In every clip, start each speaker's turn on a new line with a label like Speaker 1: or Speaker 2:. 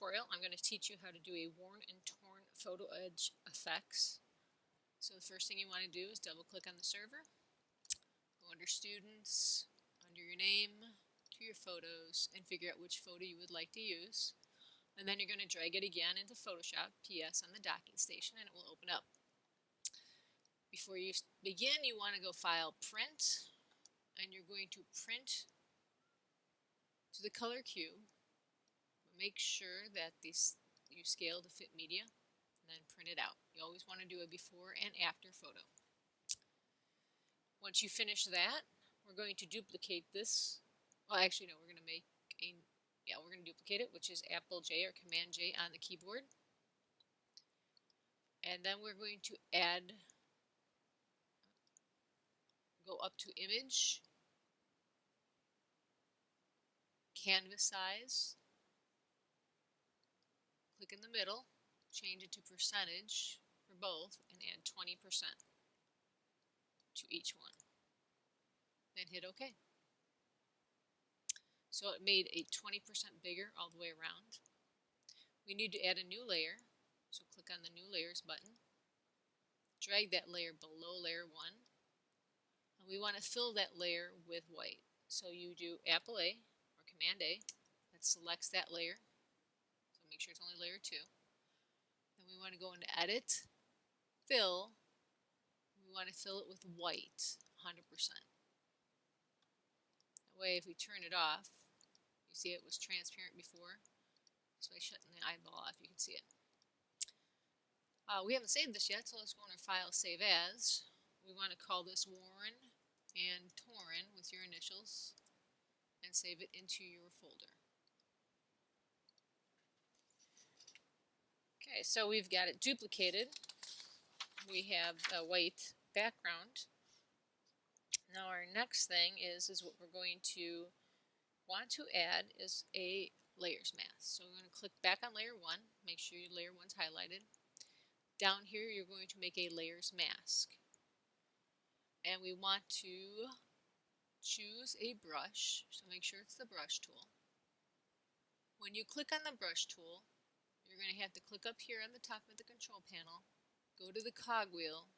Speaker 1: tutorial, I'm going to teach you how to do a worn and torn photo edge effects. So the first thing you want to do is double click on the server, go under students, under your name, to your photos, and figure out which photo you would like to use. And then you're going to drag it again into Photoshop PS on the docking station and it will open up. Before you begin, you want to go File, Print, and you're going to print to the color cube. Make sure that you scale to fit media, and then print it out. You always want to do a before and after photo. Once you finish that, we're going to duplicate this. Well, actually, no, we're going to duplicate it, which is Apple J or Command J on the keyboard. And then we're going to go up to Image, Canvas Size, click in the middle, change it to percentage for both, and add 20% to each one. Then hit OK. So it made a 20% bigger all the way around. We need to add a new layer, so click on the New Layers button. Drag that layer below layer 1. And we want to fill that layer with white. So you do Apple A or Command A, that selects that layer. Make sure it's only layer 2. Then we want to go into Edit, Fill. We want to fill it with white, 100%. That way, if we turn it off, you see it was transparent before. Just by shutting the eyeball off, you can see it. We haven't saved this yet, so let's go under File, Save As. We want to call this WornandTorn with your initials and save it into your folder. Okay, so we've got it duplicated. We have a white background. Now our next thing is what we're going to want to add is a layers mask. So we're going to click back on layer 1, make sure your layer 1's highlighted. Down here you're going to make a layers mask. And we want to choose a brush, so make sure it's the brush tool. When you click on the brush tool, you're going to have to click up here on the top of the control panel, go to the cogwheel,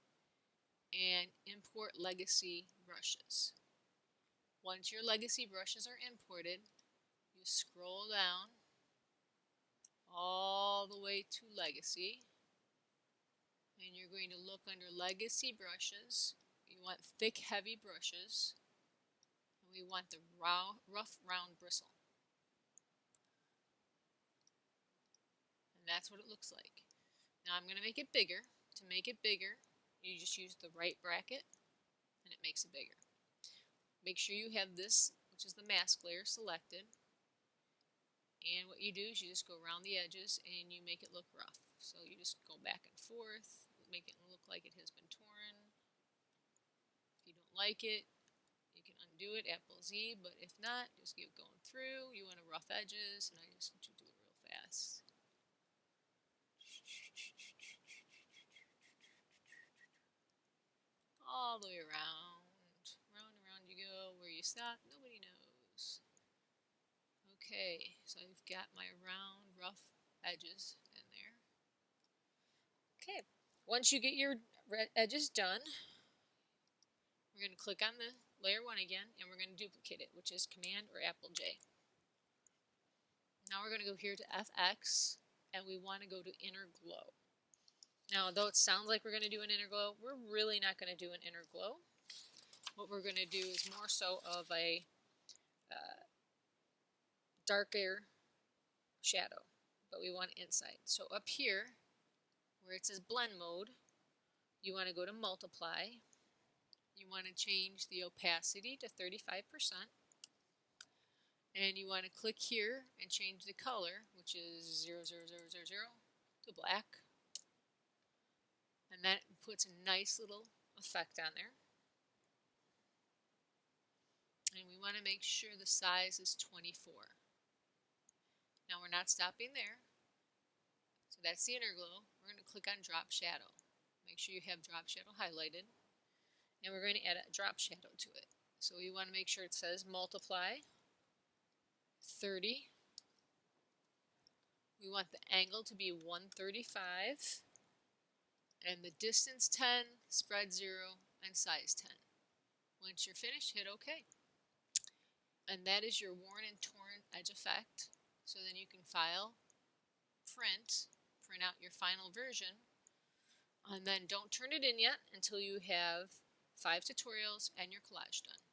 Speaker 1: and import legacy brushes. Once your legacy brushes are imported, you scroll down all the way to legacy, and you're going to look under legacy brushes. You want thick, heavy brushes, and we want the rough, round bristle. That's what it looks like. Now I'm going to make it bigger. To make it bigger, you just use the right bracket and it makes it bigger. Make sure you have this, which is the mask layer, selected. And what you do is you just go around the edges and you make it look rough. So you just go back and forth, make it look like it has been torn. If you don't like it, you can undo it, Apple Z, but if not, just keep going through. You want to rough edges, and I just want you to do it real fast. All the way around, round and round you go. Where you stop, nobody knows. Okay, so I've got my round, rough edges in there. Okay, once you get your edges done, we're going to click on the layer 1 again, and we're going to duplicate it, which is Command or Apple J. Now we're going to go here to FX, and we want to go to Inner Glow. Now, though it sounds like we're going to do an inner glow, we're really not going to do an inner glow. What we're going to do is more so of a darker shadow, but we want inside. So up here, where it says Blend Mode, you want to go to Multiply. You want to change the opacity to 35%. And you want to click here and change the color, which is 00000 to black. And that puts a nice little effect on there. And we want to make sure the size is 24. Now we're not stopping there. So that's the inner glow. We're going to click on Drop Shadow. Make sure you have Drop Shadow highlighted. And we're going to add a drop shadow to it. So we want to make sure it says Multiply 30 We want the angle to be 135 and the distance 10, spread 0, and size 10. Once you're finished, hit OK. And that is your worn and torn edge effect. So then you can file, print out your final version, and then don't turn it in yet until you have 5 tutorials and your collage done.